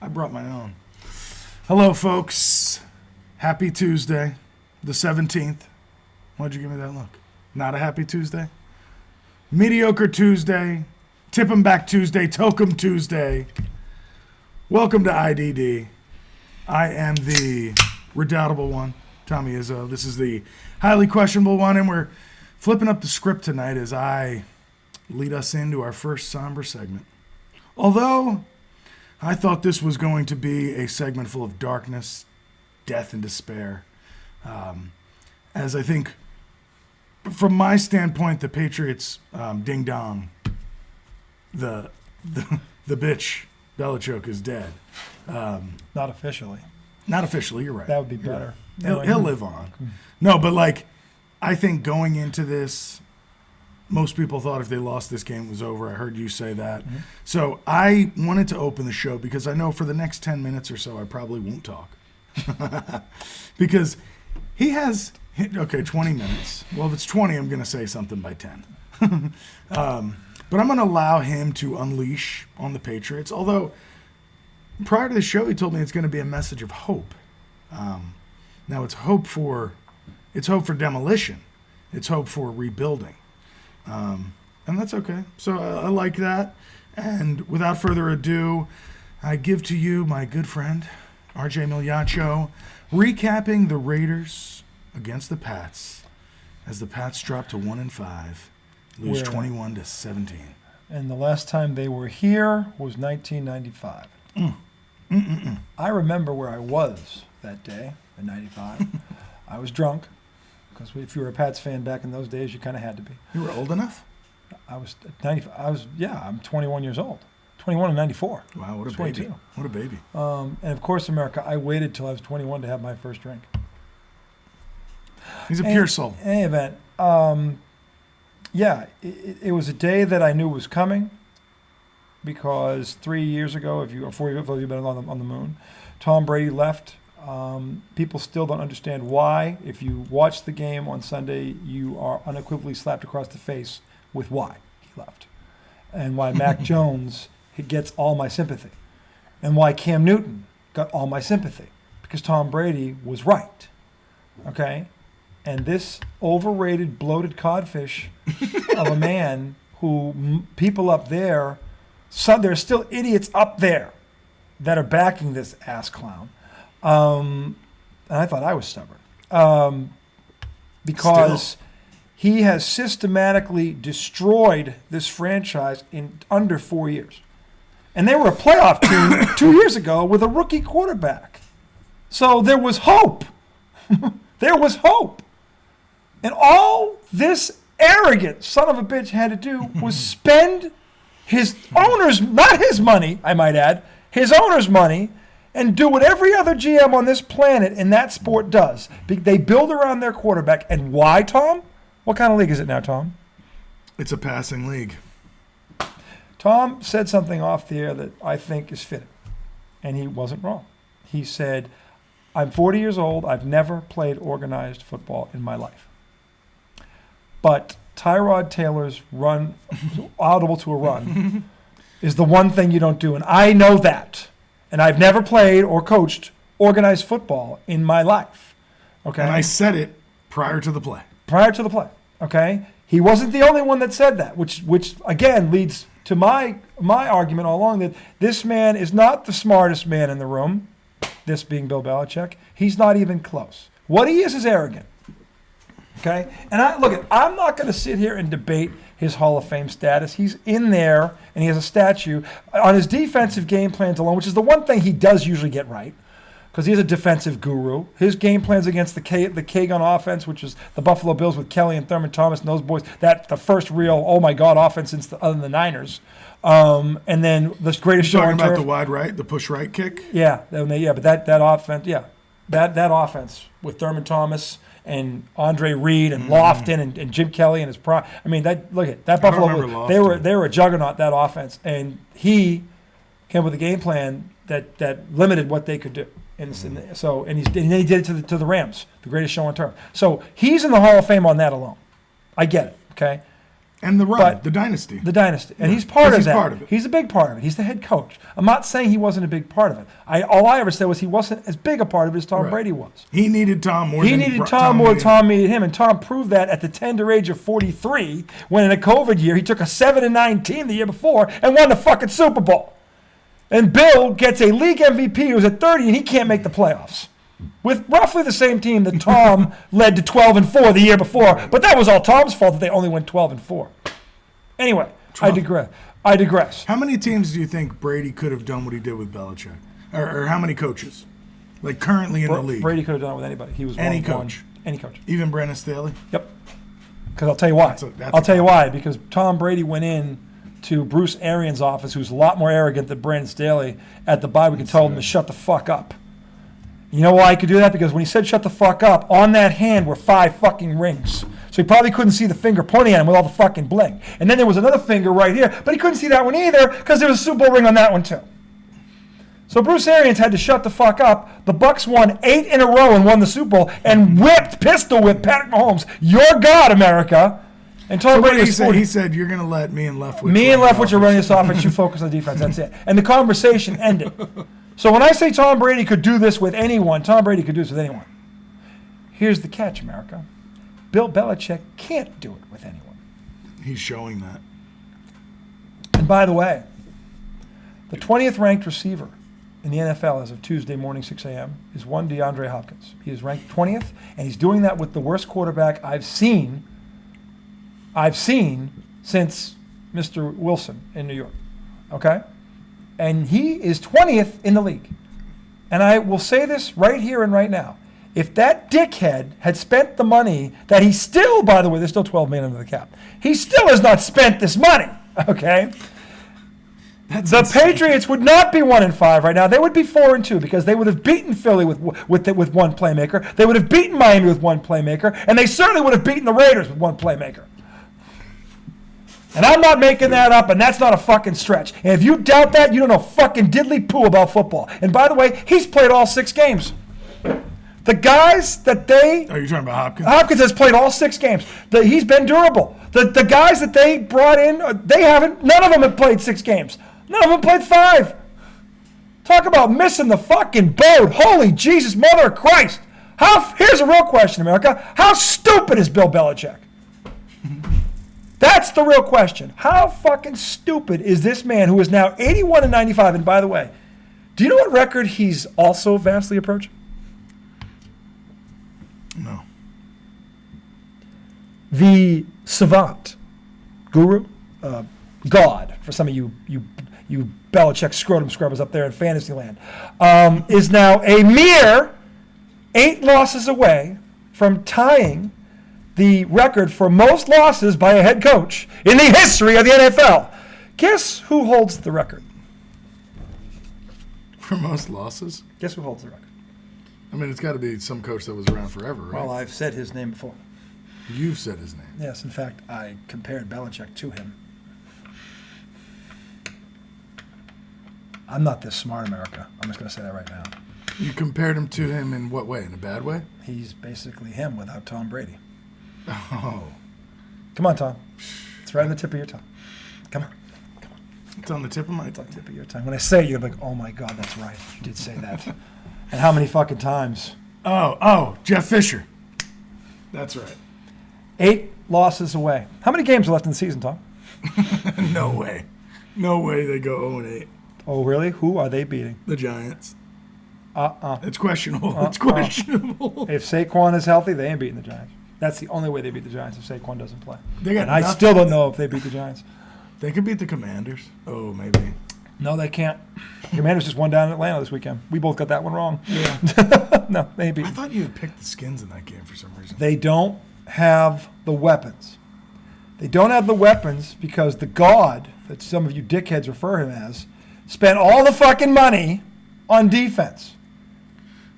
I brought my own. Hello, folks. Happy Tuesday, the 17th. Why'd you give me that look? Not a happy Tuesday? Mediocre Tuesday, Tip 'em Back Tuesday, Toke 'em Tuesday. Welcome to IDD. I am the redoubtable one, Tommy Izzo. This is the highly questionable one, and we're flipping up the script tonight as I lead us into our first somber segment. Although I thought this was going to be a segment full of darkness, death, and despair, as I think, from my standpoint, the Patriots ding dong, the bitch Belichoke is dead. Not officially. Not officially. You're right. That would be better. He'll live on. No, but like, I think going into this, most people thought if they lost this game it was over. I heard you say that. Mm-hmm. So I wanted to open the show because I know for the next 10 minutes or so I probably won't talk. Because he has, 20 minutes. Well, if it's 20, I'm going to say something by 10. But I'm going to allow him to unleash on the Patriots. Although, prior to the show, he told me it's going to be a message of hope. Now, it's hope for demolition. It's hope for rebuilding. And that's okay. So I like that. And without further ado, I give to you my good friend, RJ Miliaccio, recapping the Raiders against the Pats as the Pats drop to 1-5, lose 21-17. And the last time they were here was 1995. I remember where I was that day in 95. I was drunk. Because if you were a Pats fan back in those days, you kind of had to be. You were old enough? I was 95. I'm 21 years old. 21 and 94. Wow, what a 22. baby. What a baby. And of course, America, I waited till I was 21 to have my first drink. He's a pure soul. In any event, it was a day that I knew was coming because 3 years ago, 4 years ago, you've been on the moon, Tom Brady left. People still don't understand why. If you watch the game on Sunday, you are unequivocally slapped across the face with why he left. And why Mac Jones gets all my sympathy. And why Cam Newton got all my sympathy. Because Tom Brady was right. Okay? And this overrated, bloated codfish of a man who people up there, there's still idiots up there that are backing this ass clown. And I thought I was stubborn because he has systematically destroyed this franchise in under 4 years. And they were a playoff team 2 years ago with a rookie quarterback. So there was hope. There was hope. And all this arrogant son of a bitch had to do was spend his owner's, not his money, I might add, his owner's money, and do what every other GM on this planet in that sport does. They build around their quarterback. And why, Tom? What kind of league is it now, Tom? It's a passing league. Tom said something off the air that I think is fitting. And he wasn't wrong. He said, I'm 40 years old. I've never played organized football in my life. But Tyrod Taylor's run, audible to a run, is the one thing you don't do. And I know that. And I've never played or coached organized football in my life. Okay. And I said it prior to the play. Prior to the play. Okay. He wasn't the only one that said that, which again leads to my argument all along that this man is not the smartest man in the room. This being Bill Belichick, he's not even close. What he is arrogant. Okay. And I'm not going to sit here and debate his Hall of Fame status. He's in there, and he has a statue. On his defensive game plans alone, which is the one thing he does usually get right, because he's a defensive guru. His game plans against the K-Gun offense, which is the Buffalo Bills with Kelly and Thurman Thomas and those boys, the first real, oh my God, offense other than the Niners. And then the greatest show on turf. Talking about the wide right, the push right kick? Yeah, but that offense, that offense with Thurman Thomas and Andre Reed and Lofton and Jim Kelly and his prime. I mean, that Buffalo, they were a juggernaut, that offense, and he came up with a game plan that limited what they could do. And then he did it to the Rams, the greatest show on turf. So he's in the Hall of Fame on that alone. I get it, okay? And the run, But the dynasty. The dynasty. And he's part of that. Part of it. He's a big part of it. He's the head coach. I'm not saying he wasn't a big part of it. All I ever said was he wasn't as big a part of it as Tom Brady was. He needed Tom more He than needed Tom more than Tom needed him. And Tom proved that at the tender age of 43, when in a COVID year, he took a 7-9 team the year before and won the fucking Super Bowl. And Bill gets a league MVP who's at 30 and he can't make the playoffs. With roughly the same team that Tom led to 12-4 the year before. But that was all Tom's fault that they only went 12-4. Anyway, I digress. How many teams do you think Brady could have done what he did with Belichick? Or how many coaches? Like currently in the league? Brady could have done it with anybody. He was any coach. Any coach. Even Brandon Staley? Yep. Because I'll tell you why. I'll tell you why. Because Tom Brady went in to Bruce Arians' office, who's a lot more arrogant than Brandon Staley, at the bye week and told him to shut the fuck up. You know why he could do that? Because when he said shut the fuck up, on that hand were 5 fucking rings. So he probably couldn't see the finger pointing at him with all the fucking bling. And then there was another finger right here, but he couldn't see that one either because there was a Super Bowl ring on that one too. So Bruce Arians had to shut the fuck up. The Bucs won 8 in a row and won the Super Bowl and pistol whipped Patrick Mahomes. Your God, America. And Tom Brady he said, you're going to let me and Leftwich are running this offense. You focus on the defense. That's it. And the conversation ended. So when I say Tom Brady could do this with anyone, Tom Brady could do this with anyone. Here's the catch, America. Bill Belichick can't do it with anyone. He's showing that. And by the way, the 20th ranked receiver in the NFL as of Tuesday morning, 6 a.m., is one DeAndre Hopkins. He is ranked 20th, and he's doing that with the worst quarterback I've seen since Mr. Wilson in New York. Okay? And he is 20th in the league. And I will say this right here and right now. If that dickhead had spent the money that he still, by the way, there's still $12 million under the cap. He still has not spent this money, okay? The insane. Patriots would not be 1-5 right now. They would be 4-2 because they would have beaten Philly with one playmaker. They would have beaten Miami with one playmaker, and they certainly would have beaten the Raiders with one playmaker. And I'm not making that up, and that's not a fucking stretch. And if you doubt that, you don't know fucking diddly poo about football. And by the way, he's played all 6 games. The guys that they... Are you talking about Hopkins? Hopkins has played all 6 games. He's been durable. The guys that they brought in, they haven't... None of them have played 6 games. None of them played 5. Talk about missing the fucking boat. Holy Jesus, mother of Christ. Here's a real question, America. How stupid is Bill Belichick? That's the real question. How fucking stupid is this man who is now 81-95? And by the way, do you know what record he's also vastly approaching? No. The savant, guru, God, for some of you Belichick scrotum scrubbers up there in Fantasyland, is now a mere 8 losses away from tying the record for most losses by a head coach in the history of the NFL. Guess who holds the record? For most losses? Guess who holds the record? I mean, it's got to be some coach that was around forever, right? Well, I've said his name before. You've said his name. Yes, in fact, I compared Belichick to him. I'm not this smart, America. I'm just going to say that right now. You compared him to him in what way? In a bad way? He's basically him without Tom Brady. Oh. Come on, Tom. It's right on the tip of your tongue. Come on. It's on the tip of my tongue. It's on the tip of your tongue. When I say it, you're like, oh my God, that's right. You did say that. And how many fucking times? Oh, Jeff Fisher. That's right. 8 losses away. How many games are left in the season, Tom? No way. No way they go 0-8. Oh, really? Who are they beating? The Giants. It's questionable. It's questionable. If Saquon is healthy, they ain't beating the Giants. That's the only way they beat the Giants if Saquon doesn't play. And I still don't know if they beat the Giants. They could beat the Commanders. Oh, maybe. No, they can't. The Commanders just won down in Atlanta this weekend. We both got that one wrong. Yeah. No, they ain't beat. I thought you had picked the Skins in that game for some reason. They don't have the weapons. They don't have the weapons because the God that some of you dickheads refer him as spent all the fucking money on defense.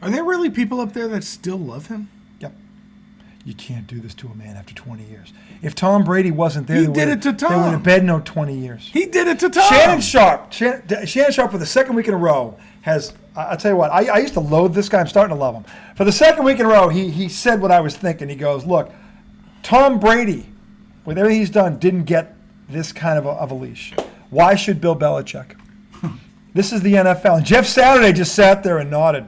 Are there really people up there that still love him? Yep. You can't do this to a man after 20 years. If Tom Brady wasn't there, he did it to Tom. There would have been no 20 years. He did it to Tom. Shannon Sharp for the second week in a row has, I'll tell you what, I used to loathe this guy. I'm starting to love him. For the second week in a row, he said what I was thinking. He goes, look, Tom Brady with everything he's done, didn't get this kind of a leash. Why should Bill Belichick? This is the NFL. And Jeff Saturday just sat there and nodded.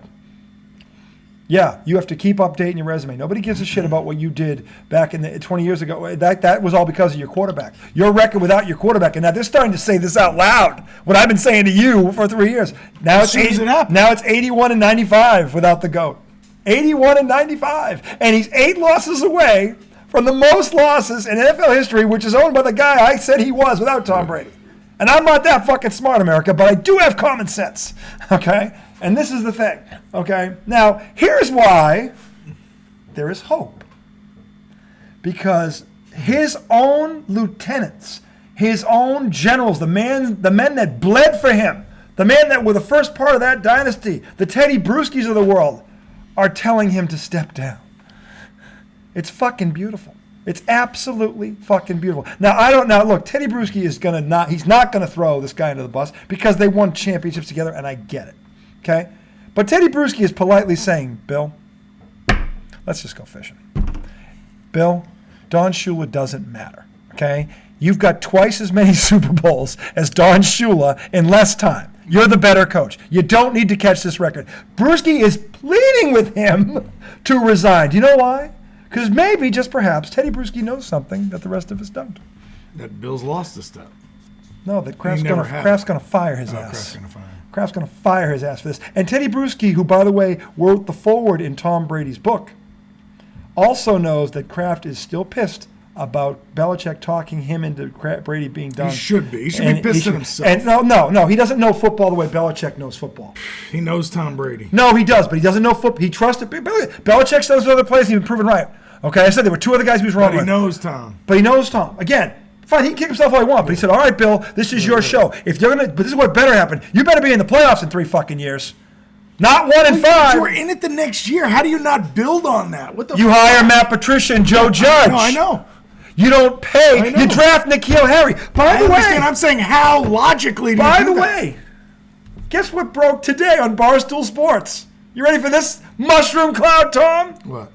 Yeah, you have to keep updating your resume. Nobody gives a shit about what you did back in the 20 years ago. That was all because of your quarterback. Your record without your quarterback. And now they're starting to say this out loud. What I've been saying to you for 3 years. Now it's 81 and 95 without the GOAT. 81 and 95. And he's 8 losses away from the most losses in NFL history, which is owned by the guy I said he was without Tom Brady. And I'm not that fucking smart, America, but I do have common sense. Okay? And this is the thing, okay? Now, here's why there is hope. Because his own lieutenants, his own generals, the men that bled for him, the men that were the first part of that dynasty, the Teddy Bruschi's of the world, are telling him to step down. It's fucking beautiful. It's absolutely fucking beautiful. Now, look, Teddy Bruschi he's not gonna throw this guy into the bus because they won championships together, and I get it. Okay? But Teddy Bruschi is politely saying, Bill, let's just go fishing. Bill, Don Shula doesn't matter. Okay? You've got twice as many Super Bowls as Don Shula in less time. You're the better coach. You don't need to catch this record. Bruschi is pleading with him to resign. Do you know why? Because maybe, just perhaps, Teddy Bruschi knows something that the rest of us don't. That Bill's lost a step. No, that Kraft's going to fire his ass. Kraft's going to fire him. Kraft's going to fire his ass for this. And Teddy Bruschi, who, by the way, wrote the foreword in Tom Brady's book, also knows that Kraft is still pissed about Belichick talking him into Brady being done. He should be. He should be pissed at himself. And no. He doesn't know football the way Belichick knows football. He knows Tom Brady. No, he does, but he doesn't know football. He trusted Belichick knows other players. He's been proven right. Okay, I said there were 2 other guys he was wrong with. But he knows Tom. Again, fine, he can kick himself all he wants, but he said, all right, Bill, this is your show. But this is what better happen. You better be in the playoffs in 3 fucking years. Not 1 and 5. You were in it the next year. How do you not build on that? What the You hire Matt Patricia and Joe Judge. No, I know. You don't pay. You draft N'Keal Harry. By the way, I'm saying how logically do you do that? By the way, guess what broke today on Barstool Sports? You ready for this mushroom cloud, Tom? What?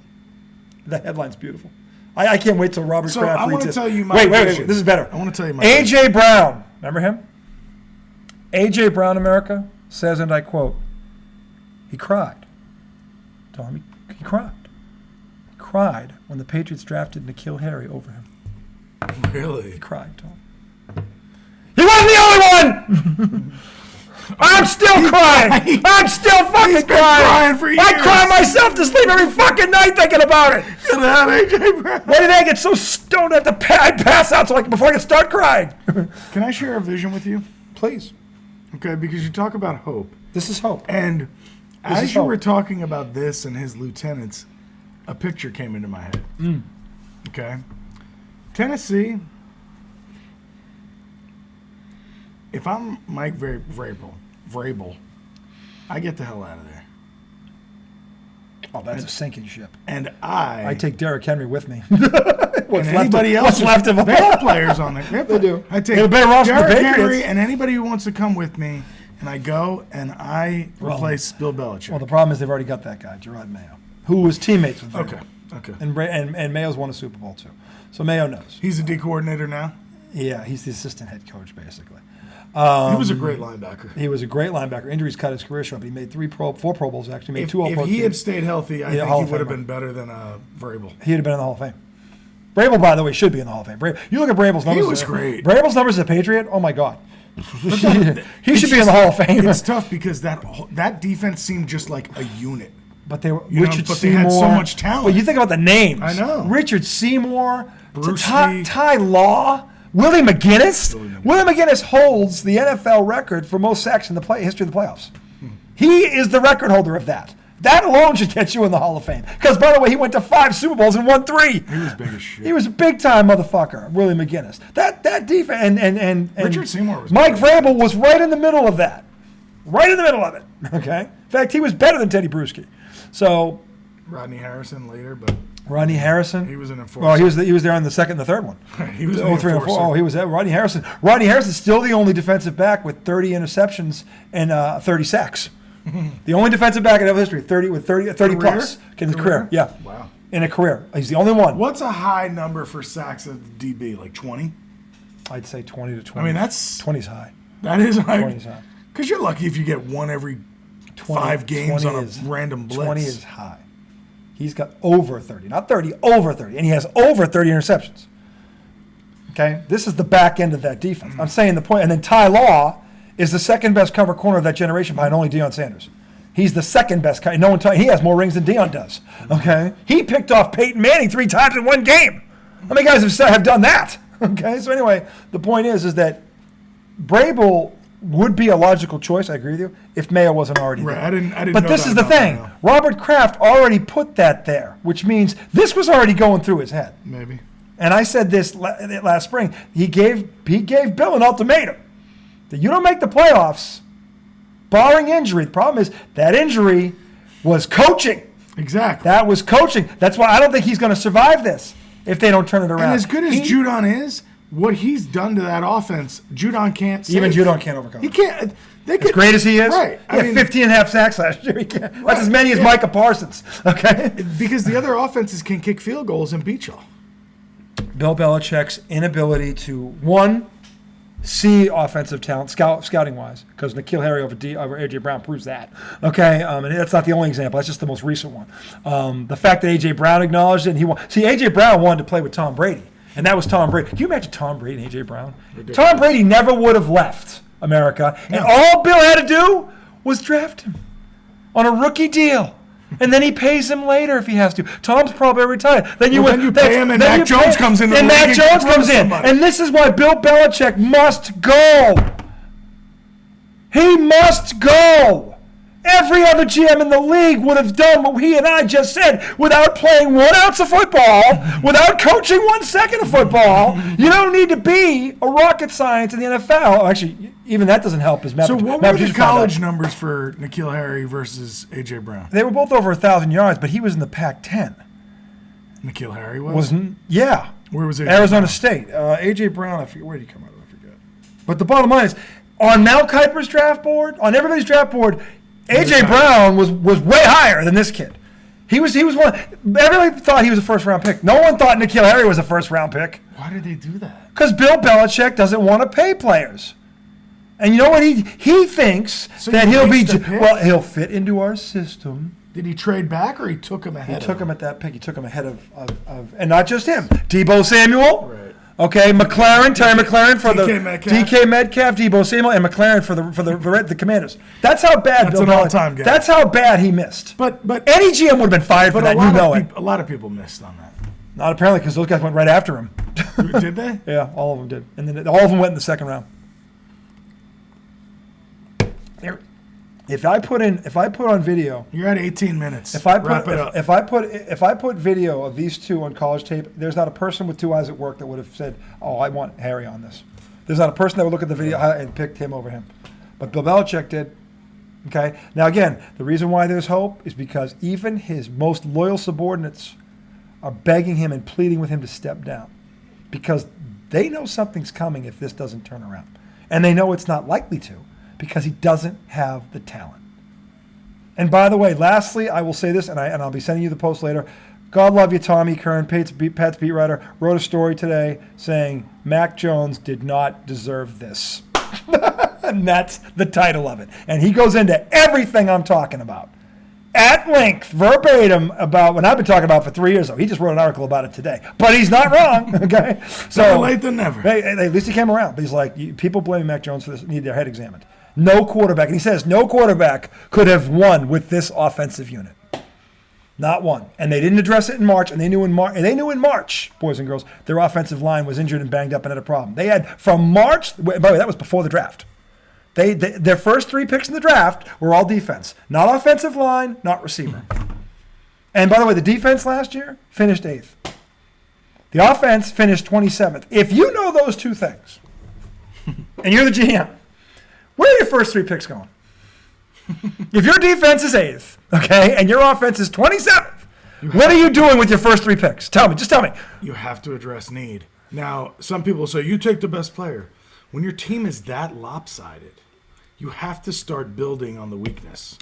The headline's beautiful. I can't wait till Robert Kraft reads it. I want to tell you my Wait. This is better. I want to tell you my A.J. Brown. Remember him? A.J. Brown, America, says, and I quote, he cried. Tom, he cried. He cried when the Patriots drafted N'Keal Harry over him. Really? He cried, Tom. He wasn't the only one! I'm still crying. I'm still fucking crying. For years. I cry myself to sleep every fucking night thinking about it. Get out, AJ Brown. Why did I get so stoned I pass out before I can start crying? Can I share a vision with you? Please. Okay, because you talk about hope. This is hope. And as you were talking about this and his lieutenants, a picture came into my head. Okay? Tennessee, if I'm Mike Vrabel, I get the hell out of there. Oh, that's a sinking ship. And I take Derrick Henry with me. What's left of them? They have players on it. They do. I take Derrick Henry and anybody who wants to come with me, and I go and I replace Bill Belichick. Well, the problem is they've already got that guy, Gerard Mayo, who was teammates with Vrabel. Okay. And Mayo's won a Super Bowl too, so Mayo knows. He's a D coordinator now. Yeah, he's the assistant head coach basically. He was a great linebacker. He was a great linebacker. Injuries cut his career short. He made 4 Pro Bowls, actually. Made 2 All-Pro If he teams. had stayed healthy, I think he would have been better than Vrabel. He would have been in the Hall of Fame. Vrabel, by the way, should be in the Hall of Fame. You look at Vrabel's numbers. He was great. Vrabel's numbers as a Patriot, oh my God. He should be in the Hall of Fame. It's tough because that defense seemed just like a unit. But they were they had so much talent. But you think about the names. I know. Richard Seymour, Bruschi, Ty Law, Willie McGinnis. Willie McGinnis holds the NFL record for most sacks in the history of the playoffs. He is the record holder of that. That alone should get you in the Hall of Fame. Because, by the way, he went to 5 Super Bowls and won 3. He was big as shit. He was a big-time motherfucker, Willie McGinnis. That defense and Richard Seymour was Mike Vrabel was right in the middle of that. Right in the middle of it. Okay? In fact, he was better than Teddy Bruschi. So Rodney Harrison later, but Rodney Harrison. He was an enforcer. Oh, he was there on the second and the third one. He was 03 and 4. Oh, he was there. Rodney Harrison. Rodney Harrison's still the only defensive back with 30 interceptions and 30 sacks. The only defensive back in NFL history, 30 plus in his career. Yeah. Wow. in a career. He's the only one. What's a high number for sacks at the DB? Like 20? I'd say 20 to 20. I mean, that's 20's high. That is high. 20's high. Because you're lucky if you get one every 5 games on a random blitz. 20 is high. He's got over 30, not 30, over 30, and he has over 30 interceptions. Okay, this is the back end of that defense. I'm saying the point, and then Ty Law is the second best cover corner of that generation behind only Deion Sanders. He's the second best. No one. He has more rings than Deion does. Okay, he picked off Peyton Manning 3 times in one game. How many guys have done that? Okay, so anyway, the point is that Vrabel would be a logical choice. I agree with you if Mayo wasn't already there. I didn't. But know this that is the about thing. Mayo. Robert Kraft already put that there, which means this was already going through his head. Maybe. And I said this last spring. He gave Bill an ultimatum that you don't make the playoffs, barring injury. The problem is that injury was coaching. Exactly. That was coaching. That's why I don't think he's going to survive this if they don't turn it around. And as good as Judon is, what he's done to that offense, Judon can't save. Even Judon can't overcome. He can't. As great as he is, right? He had 15 and a half sacks last year. That's as many as Micah Parsons. Okay. Because the other offenses can kick field goals and beat y'all. Bill Belichick's inability to, one, see offensive talent, scouting-wise, because N'Keal Harry over A.J. Brown proves that. Okay, and that's not the only example. That's just the most recent one. The fact that A.J. Brown acknowledged it, A.J. Brown wanted to play with Tom Brady, and that was Tom Brady. Can you imagine Tom Brady and A.J. Brown? Ridiculous. Tom Brady never would have left America, and all Bill had to do was draft him on a rookie deal. And then he pays him later if he has to. Tom's probably retired. Then you pay him, and Mac Jones comes in. And Mac Jones comes in. And this is why Bill Belichick must go. He must go. Every other GM in the league would have done what he and I just said without playing 1 ounce of football, without coaching 1 second of football. You don't need to be a rocket science in the NFL. Actually, even that doesn't help. So what were the college numbers for N'Keal Harry versus A.J. Brown? They were both over 1,000 yards, but he was in the Pac-10. N'Keal Harry was? Yeah. Where was it? Arizona State. A.J. Brown, I forget. Where did he come out of? I forget. But the bottom line is, on Mel Kiper's draft board, on everybody's draft board, A.J. Brown was way higher than this kid. He was one. Everybody thought he was a first-round pick. No one thought N'Keal Harry was a first-round pick. Why did they do that? Because Bill Belichick doesn't want to pay players. And you know what? He thinks that he'll fit into our system. Did he trade back or he took him ahead? He took him at that pick. He took him ahead of and not just him. Deebo Samuel. Right. Okay, Terry McLaren for DK Metcalf, Deebo Samuel, and McLaren for the Commanders. That's how bad. That's an all-time guy. That's how bad he missed. But any GM would have been fired for that. You know it. A lot of people missed on that. Not apparently, because those guys went right after him. Did they? Yeah, all of them did, and then all of them went in the second round. If I put on video, you're at 18 minutes. If I put video of these two on college tape, there's not a person with 2 eyes at work that would have said, "Oh, I want Harry on this." There's not a person that would look at the video and picked him over him, but Bill Belichick did. Okay. Now again, the reason why there's hope is because even his most loyal subordinates are begging him and pleading with him to step down, because they know something's coming if this doesn't turn around, and they know it's not likely to. Because he doesn't have the talent. And by the way, lastly, I will say this, and I'll be sending you the post later. God love you, Tommy Kern, Pat's beat writer, wrote a story today saying Mac Jones did not deserve this. And that's the title of it. And he goes into everything I'm talking about. At length, verbatim, about what I've been talking about for 3 years. So he just wrote an article about it today. But he's not wrong, okay? So better late than never. Hey, at least he came around. But he's like, people blaming Mac Jones for this need their head examined. No quarterback, and he says no quarterback could have won with this offensive unit. Not one. And they didn't address it in March, and they knew in March, boys and girls, their offensive line was injured and banged up and had a problem. They had from March, by the way, that was before the draft. Their first 3 picks in the draft were all defense. Not offensive line, not receiver. And by the way, the defense last year finished 8th. The offense finished 27th. If you know those 2 things, and you're the GM, where are your first 3 picks going? If your defense is 8th, okay, and your offense is 27th, what are you doing with your first 3 picks? Just tell me. You have to address need. Now, some people say, you take the best player. When your team is that lopsided, you have to start building on the weakness.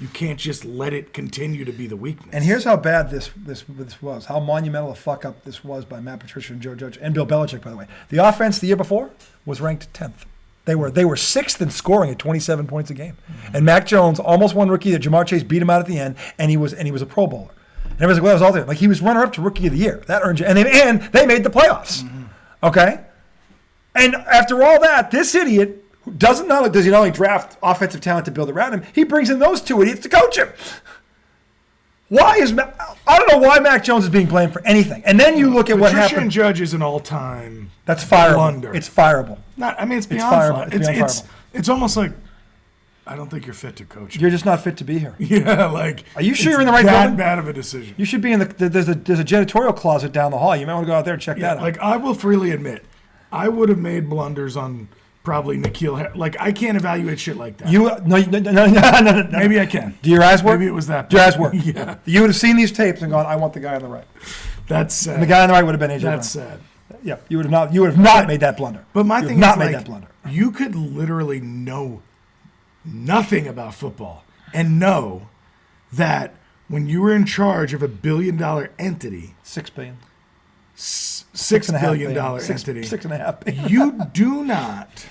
You can't just let it continue to be the weakness. And here's how bad this was, how monumental a fuck up this was by Matt Patricia and Joe Judge and Bill Belichick, by the way. The offense the year before was ranked 10th. They were sixth in scoring at 27 points a game. Mm-hmm. And Mac Jones almost won Rookie of the Year. Jamar Chase beat him out at the end, and he was a Pro Bowler. And everyone's like, well, that was all there. Like, he was runner-up to Rookie of the Year. That earned you. And they made the playoffs. Mm-hmm. Okay? And after all that, this idiot does he not only draft offensive talent to build around him, he brings in those two idiots to coach him. I don't know why Mac Jones is being blamed for anything. And then you look at what happened. Patricia and Judge is an all-time That's fireable. blunder. It's fireable. It's beyond fireable. It's almost like, I don't think you're fit to coach. You're just not fit to be here. Yeah, like. Are you sure you're in the right building? Bad of a decision. You should be in there's a janitorial closet down the hall. You might want to go out there and check that out. Like, I will freely admit, I would have made blunders on probably N'Keal Harry. Like, I can't evaluate shit like that. No. Maybe I can. Do your eyes work? Maybe it was that. Do your eyes work? Yeah. You would have seen these tapes and gone, I want the guy on the right. That's sad. And the guy on the right would have been AJ Brown. That's sad. Yeah, you would have not made that blunder. But my thing is, not made like, that blunder. You could literally know nothing about football and know that when you were in charge of $1 billion entity, $6 billion. $6 billion entity, $6.5 billion. You do not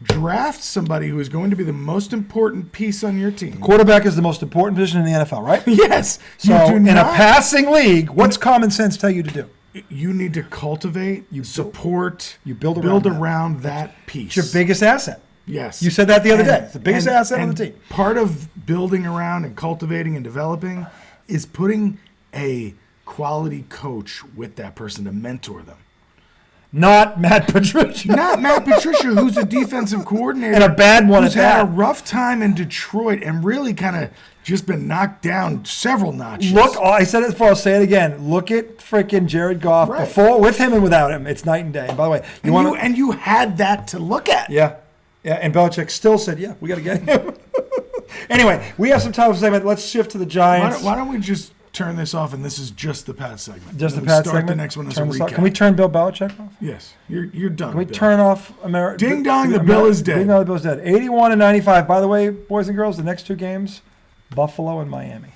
draft somebody who is going to be the most important piece on your team. Quarterback is the most important position in the NFL, right? Yes. So in a passing league, what's common sense tell you to do? You need to cultivate, support, build around that piece. It's your biggest asset. Yes. You said that the other day. It's the biggest asset on the team. Part of building around and cultivating and developing is putting a quality coach with that person to mentor them. Not Matt Patricia. Not Matt Patricia, who's a defensive coordinator. And a bad one who's at that. had a rough time in Detroit and really kind of just been knocked down several notches. Look, I said it before, I'll say it again. Look at freaking Jared Goff before, with him and without him. It's night and day. And by the way, you had that to look at. Yeah. Yeah, and Belichick still said, yeah, we got to get him. Anyway, we have some time for segment. Let's shift to the Giants. Why don't we just turn this off, and this is just the Pat segment. Just the Pat segment? Start the next one as a recap. Can we turn Bill Belichick off? Yes. You're done, Can we Bill. turn off America? Ding dong, the Bill is dead. Ding dong, the Bill is dead. 81-95. By the way, boys and girls, the next two games, Buffalo and Miami.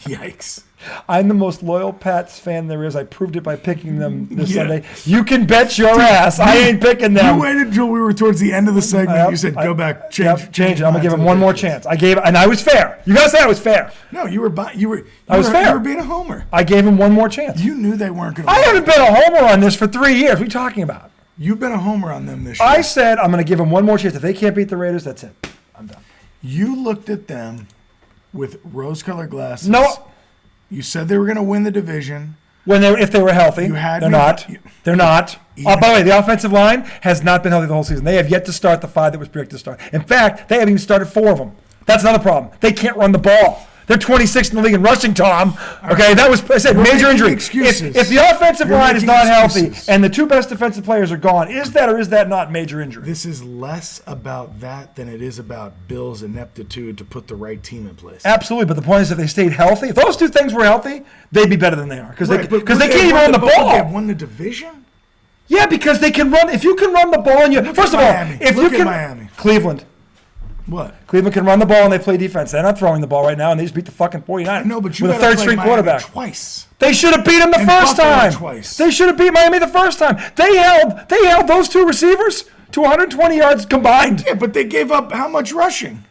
Yikes. I'm the most loyal Pats fan there is. I proved it by picking them this Sunday. You can bet your ass I ain't picking them. You waited until we were towards the end of the segment. You said, go back, change it. I'm going to give him one more chance. And I was fair. You got to say I was fair. No, you were fair. You were being a homer. I gave him one more chance. You knew they weren't going to I haven't been a homer on this for 3 years. What are you talking about? You've been a homer on them this year. I said I'm going to give them one more chance. If they can't beat the Raiders, that's it. I'm done. You looked at them with rose-colored glasses. No. You said they were going to win the division. If they were healthy. They're not. They're not. By the way, the offensive line has not been healthy the whole season. They have yet to start the 5 that was predicted to start. In fact, they haven't even started 4 of them. That's another problem. They can't run the ball. They're 26th in the league in rushing, Tom. Okay, that was, I said, major injury. If the offensive line is not healthy and the 2 best defensive players are gone, is that or is that not major injury? This is less about that than it is about Bill's ineptitude to put the right team in place. Absolutely, but the point is if they stayed healthy, if those 2 things were healthy, they'd be better than they are. Because they can't even run the ball. They won the division? Yeah, because they can run. If you can run the ball, and first of all, if you can, Miami. Cleveland. What? Cleveland can run the ball and they play defense. They're not throwing the ball right now, and they just beat the fucking 49ers. No, but you with a third-string quarterback. Twice. They should have beat him the first time. Twice. They should have beat Miami the first time. They held those 2 receivers to 120 yards combined. Yeah, but they gave up how much rushing?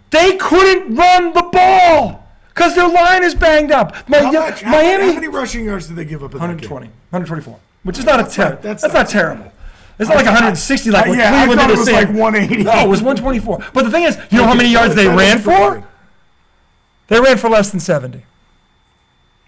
They couldn't run the ball because their line is banged up. Miami. How many rushing yards did they give up in 120, 124, which is not that's not terrible. It's not like 160 like what Cleveland did. It was like 180. No, it was 124. But the thing is, you know how many yards they ran for? They ran for less than 70.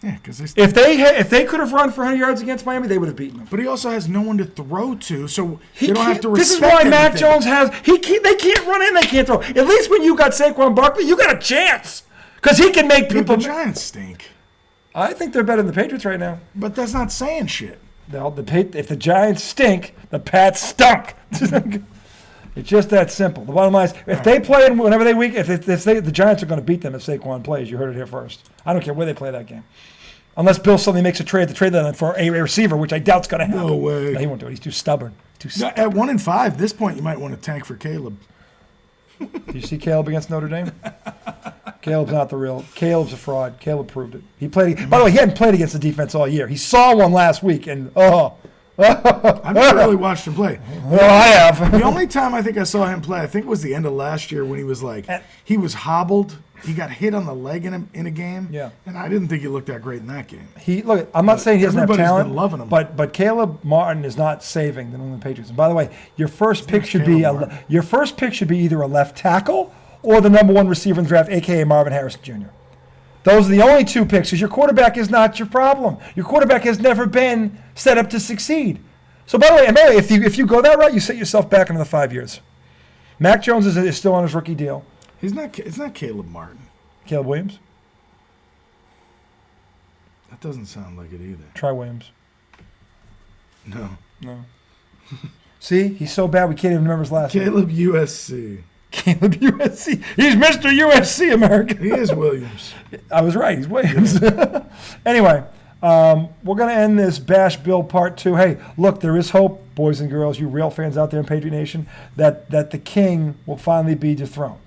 Yeah, because if they could have run for 100 yards against Miami, they would have beaten them. But he also has no one to throw to, so they don't have to respect. This is why Mac Jones has. They can't run in. They can't throw. At least when you got Saquon Barkley, you got a chance because he can make people. The Giants stink. I think they're better than the Patriots right now. But that's not saying shit. If the Giants stink, the Pats stunk. It's just that simple. The bottom line is, if they play whenever they weak, if the Giants are going to beat them if Saquon plays. You heard it here first. I don't care where they play that game. Unless Bill suddenly makes a trade to trade them for a receiver, which I doubt's going to happen. No way. No, he won't do it. He's too stubborn. No, at 1-5, this point you might want to tank for Caleb. Do you see Caleb against Notre Dame? Caleb's not the real. Caleb's a fraud. Caleb proved it. He played. By the way, he hadn't played against the defense all year. He saw one last week, and I've never really watched him play. Well, I have. The only time I think I saw him play, I think was the end of last year when he was like, he was hobbled. He got hit on the leg in a game. Yeah. And I didn't think he looked that great in that game. Look. I'm not saying he doesn't have Everybody's talent, been loving him. but Caleb Martin is not saving the New England Patriots. And by the way, your first pick should be either a left tackle or the number 1 receiver in the draft, a.k.a. Marvin Harrison Jr. Those are the only 2 picks because your quarterback is not your problem. Your quarterback has never been set up to succeed. So by the way, if you go that route, you set yourself back another 5 years. Mac Jones is still on his rookie deal. It's not Caleb Martin. Caleb Williams? That doesn't sound like it either. Try Williams. No. See, he's so bad we can't even remember his last name. Caleb USC. Caleb USC. He's Mr. USC America. He is Williams. I was right. He's Williams. Yeah. Anyway, we're going to end this Bash Bill Part 2. Hey, look, there is hope, boys and girls, you real fans out there in Patriot Nation, that the king will finally be dethroned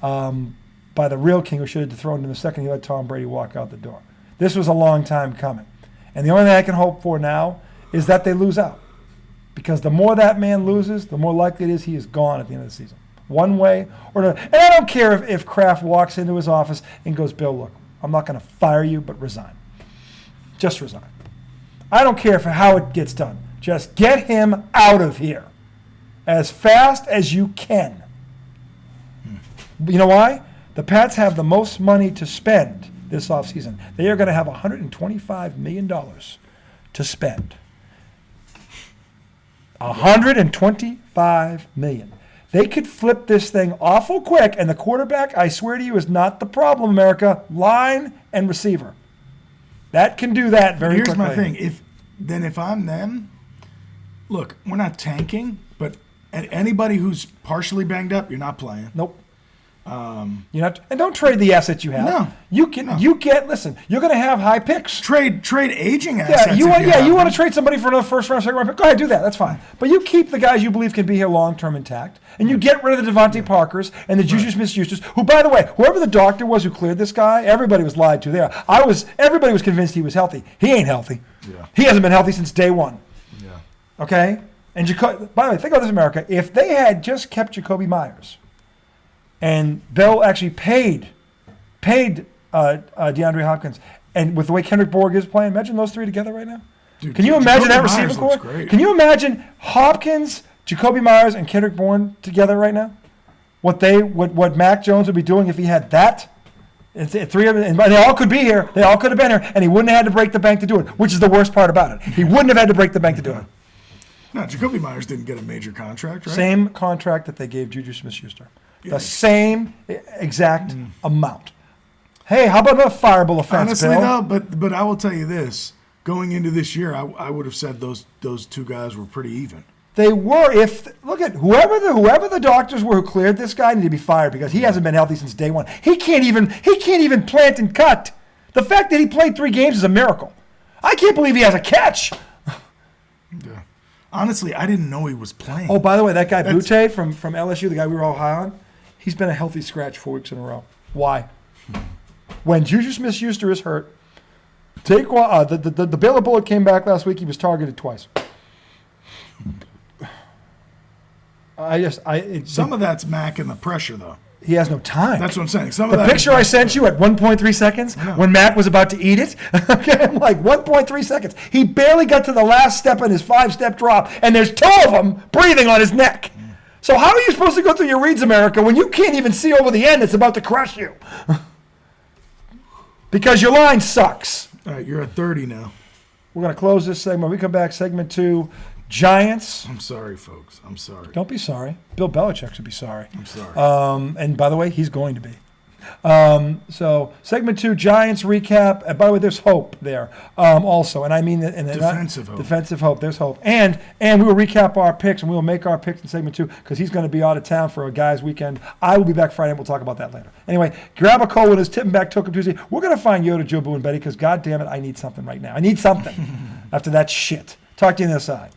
by the real king who should have dethroned him the second he let Tom Brady walk out the door. This was a long time coming. And the only thing I can hope for now is that they lose out. Because the more that man loses, the more likely it is he is gone at the end of the season. One way or another. And I don't care if Kraft walks into his office and goes, Bill, look, I'm not going to fire you, but resign. Just resign. I don't care for how it gets done. Just get him out of here as fast as you can. You know why? The Pats have the most money to spend this offseason. They are going to have $125 million to spend. $125 million. They could flip this thing awful quick, and the quarterback, I swear to you, is not the problem, America. Line and receiver. That can do that very quickly. Here's my thing. If I'm them, look, we're not tanking, but anybody who's partially banged up, you're not playing. Nope. You're not, and don't trade the assets you have. No. Listen, you're going to have high picks. Trade aging assets. You want to trade somebody for another first round, second round pick. Go ahead, do that. That's fine. But you keep the guys you believe can be here long term intact, and you get rid of the Devontae Parkers and the Juju Smith-Schusters, who, by the way, whoever the doctor was who cleared this guy, everybody was lied to there. Everybody was convinced he was healthy. He ain't healthy. Yeah. He hasn't been healthy since day one. Yeah. Okay? And by the way, think about this, America. If they had just kept Jacoby Myers, and Bill actually paid DeAndre Hopkins, and with the way Kendrick Bourne is playing, imagine those three together right now. Dude, can you imagine that receiver core? Great. Can you imagine Hopkins, Jacoby Myers, and Kendrick Bourne together right now? What Mac Jones would be doing if he had that? It's three of them, and they all could be here. They all could have been here, and he wouldn't have had to break the bank to do it, which is the worst part about it. He wouldn't have had to break the bank to do it. No, Jacoby Myers didn't get a major contract, right? Same contract that they gave Juju Smith-Schuster. The same exact amount. Hey, how about a fireable offense, Honestly, Bill? though, but I will tell you this. Going into this year, I would have said those two guys were pretty even. They were. Look at whoever the doctors were who cleared this guy need to be fired because he hasn't been healthy since day one. He can't even plant and cut. The fact that he played 3 games is a miracle. I can't believe he has a catch. Yeah. Honestly, I didn't know he was playing. Oh, by the way, that guy Butte from LSU, the guy we were all high on, he's been a healthy scratch 4 weeks in a row. Why? When Juju Smith-Schuster is hurt, the Baylor Bullet came back last week. He was targeted twice. Some of that's Mac and the pressure, though. He has no time. That's what I'm saying. The picture I sent you at 1.3 seconds when Mac was about to eat it, okay, I'm like, 1.3 seconds. He barely got to the last step in his 5-step drop, and there's 2 of them breathing on his neck. So how are you supposed to go through your reads, America, when you can't even see over the end that's about to crush you? Because your line sucks. All right, you're at 30 now. We're going to close this segment. When we come back, segment 2, Giants. I'm sorry, folks. I'm sorry. Don't be sorry. Bill Belichick should be sorry. I'm sorry. And by the way, he's going to be. So segment 2, Giants recap. And by the way, there's hope there also. And I mean defensive hope. Defensive hope. There's hope. And we will recap our picks, and we will make our picks in segment 2 because he's going to be out of town for a guys' weekend. I will be back Friday, and we'll talk about that later. Anyway, grab a cold with us, Tip and Back Token Tuesday. We're going to find Yoda, Joe, Boo, and Betty because, God damn it, I need something right now. I need something after that shit. Talk to you on the other side.